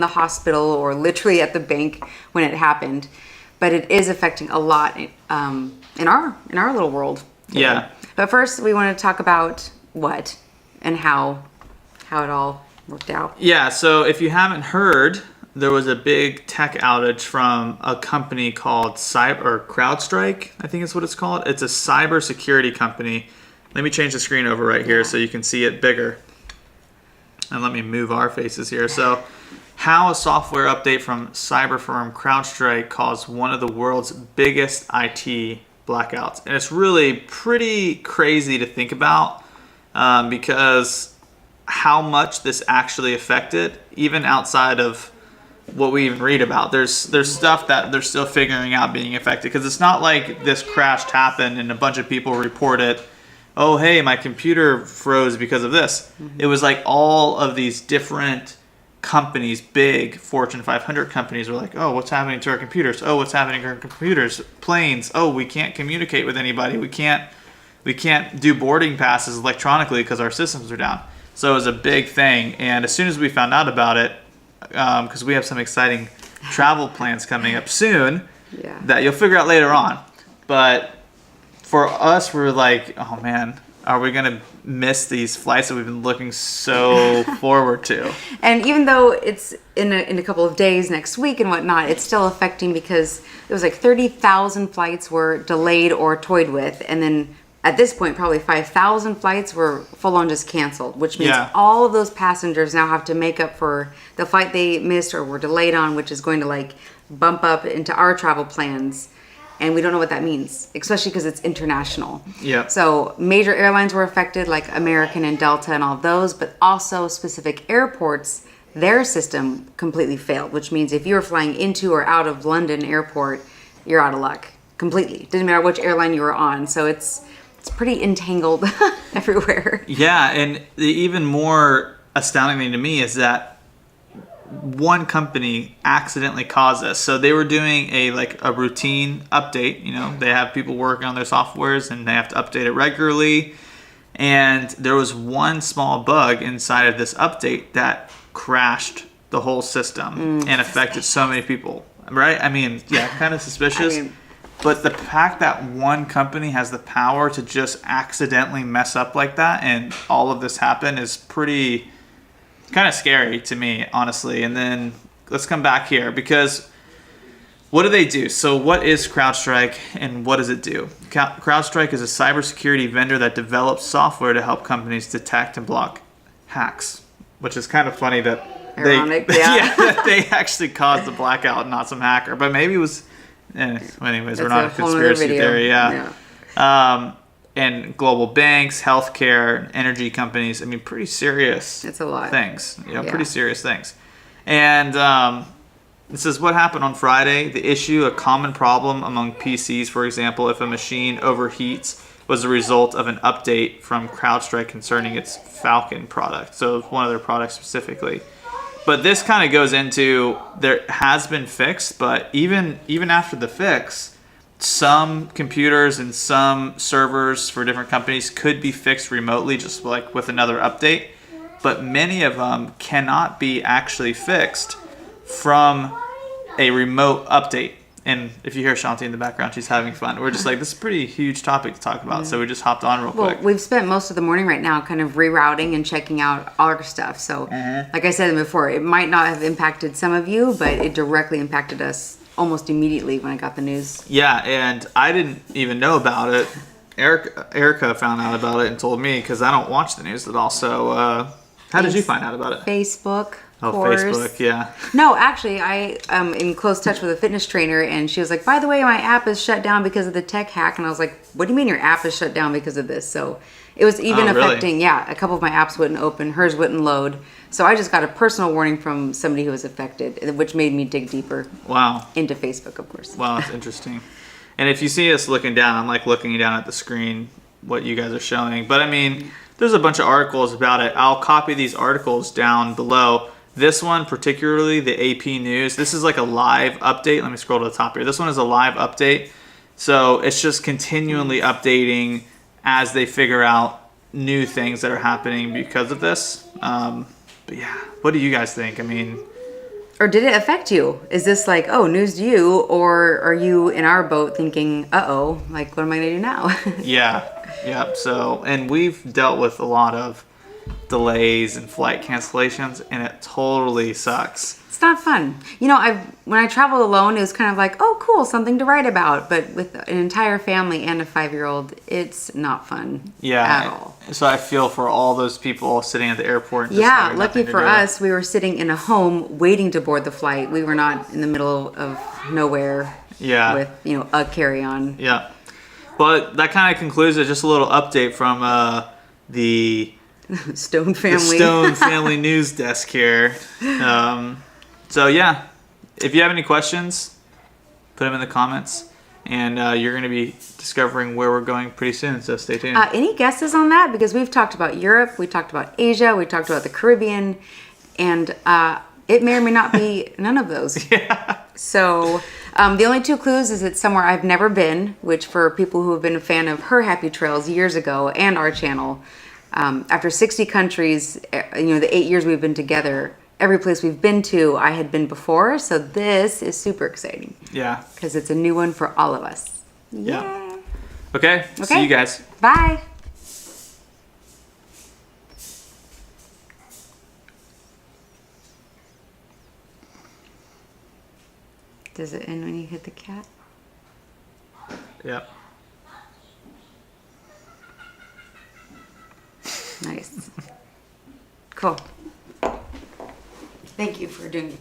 the hospital or literally at the bank when it happened, but it is affecting a lot in our little world today. Yeah. But first, we want to talk about what and how it all worked out. Yeah. So if you haven't heard, there was a big tech outage from a company called CrowdStrike. I think is what it's called. It's a cybersecurity company. Let me change the screen over right here so you can see it bigger. And let me move our faces here. So, how a software update from cyber firm CrowdStrike caused one of the world's biggest IT blackouts. And it's really pretty crazy to think about because how much this actually affected, even outside of what we even read about. There's stuff that they're still figuring out being affected, because it's not like this crash happened and a bunch of people report it. Oh, hey, my computer froze because of this. It was like all of these different companies, big Fortune 500 companies, were like, oh, what's happening to our computers? Oh, what's happening to our computers? Planes. Oh, we can't communicate with anybody. We can't do boarding passes electronically because our systems are down. So it was a big thing. And as soon as we found out about it, because we have some exciting travel plans coming up soon that you'll figure out later on. But for us, we're like, oh man, are we going to miss these flights that we've been looking so forward to? And even though it's in a couple of days next week and whatnot, it's still affecting because it was like 30,000 flights were delayed or toyed with. And then at this point, probably 5,000 flights were full on just canceled, which means all of those passengers now have to make up for the flight they missed or were delayed on, which is going to like bump up into our travel plans. And we don't know what that means, especially because it's international. Yeah. So major airlines were affected, like American and Delta and all of those, but also specific airports, their system completely failed, which means if you were flying into or out of London airport, you're out of luck completely. Didn't matter which airline you were on. So it's pretty entangled everywhere. Yeah, and the even more astounding thing to me is that one company accidentally caused this. So they were doing a routine update. You know, they have people working on their softwares and they have to update it regularly. And there was one small bug inside of this update that crashed the whole system and affected so many people. Right? I mean, yeah, kind of suspicious. But the fact that one company has the power to just accidentally mess up like that and all of this happen is pretty kind of scary to me, honestly. And then let's come back here, because what do they do? So what is CrowdStrike and what does it do? CrowdStrike is a cybersecurity vendor that develops software to help companies detect and block hacks, which is kind of funny that they actually caused the blackout, not some hacker. But maybe it was... anyways, we're not a conspiracy theory. And global banks, healthcare, energy companies. I mean, pretty serious it's a lot. Things. Pretty serious things. And it says, what happened on Friday? The issue, a common problem among PCs, for example, if a machine overheats, was the result of an update from CrowdStrike concerning its Falcon product. So one of their products specifically. But this kind of goes into, there has been fixed, but even after the fix, some computers and some servers for different companies could be fixed remotely, just like with another update. But many of them cannot be actually fixed from a remote update. And if you hear Shanti in the background, she's having fun. We're just like, this is a pretty huge topic to talk about. So we just hopped on real quick. Well, we've spent most of the morning right now kind of rerouting and checking out all our stuff. So like I said before, it might not have impacted some of you, but it directly impacted us almost immediately when I got the news. Yeah, and I didn't even know about it. Erica found out about it and told me, because I don't watch the news at all. So how did you find out about it? Facebook. Oh, course. Facebook, yeah. No, actually, I am in close touch with a fitness trainer, and she was like, by the way, my app is shut down because of the tech hack. And I was like, what do you mean your app is shut down because of this? So it was even affecting, a couple of my apps wouldn't open, hers wouldn't load. So I just got a personal warning from somebody who was affected, which made me dig deeper into Facebook, of course. Wow, that's interesting. And if you see us looking down, I'm like looking down at the screen, what you guys are showing. But I mean, there's a bunch of articles about it. I'll copy these articles down below. This one, particularly the AP News, this is like a live update. Let me scroll to the top here. This one is a live update. So it's just continually updating as they figure out new things that are happening because of this. But yeah, what do you guys think? I mean, Or did it affect you? Is this like, oh, news to you? Or are you in our boat thinking, uh-oh, like, what am I going to do now? Yeah. So, and we've dealt with a lot of delays and flight cancellations, and it totally sucks. It's not fun. You know, when I traveled alone, it was kind of like, oh, cool, something to write about. But with an entire family and a 5-year-old, it's not fun at all. So I feel for all those people sitting at the airport. And just Yeah, having lucky nothing to for do. us, we were sitting in a home waiting to board the flight. We were not in the middle of nowhere Yeah. with, a carry-on. Yeah. But that kind of concludes it. Just a little update from the Stone family. Stone family news desk here. So yeah, if you have any questions, put them in the comments, and you're going to be discovering where we're going pretty soon. So stay tuned. Any guesses on that? Because we've talked about Europe, we talked about Asia, we talked about the Caribbean, and it may or may not be none of those. Yeah. So the only 2 clues is it's somewhere I've never been, which for people who have been a fan of Her Happy Trails years ago and our channel, after 60 countries, the 8 years we've been together, every place we've been to, I had been before. So this is super exciting. Yeah. Because it's a new one for all of us. Yeah. Okay. See you guys. Bye. Does it end when you hit the cat? Yep. Nice. Cool. Thank you for redoing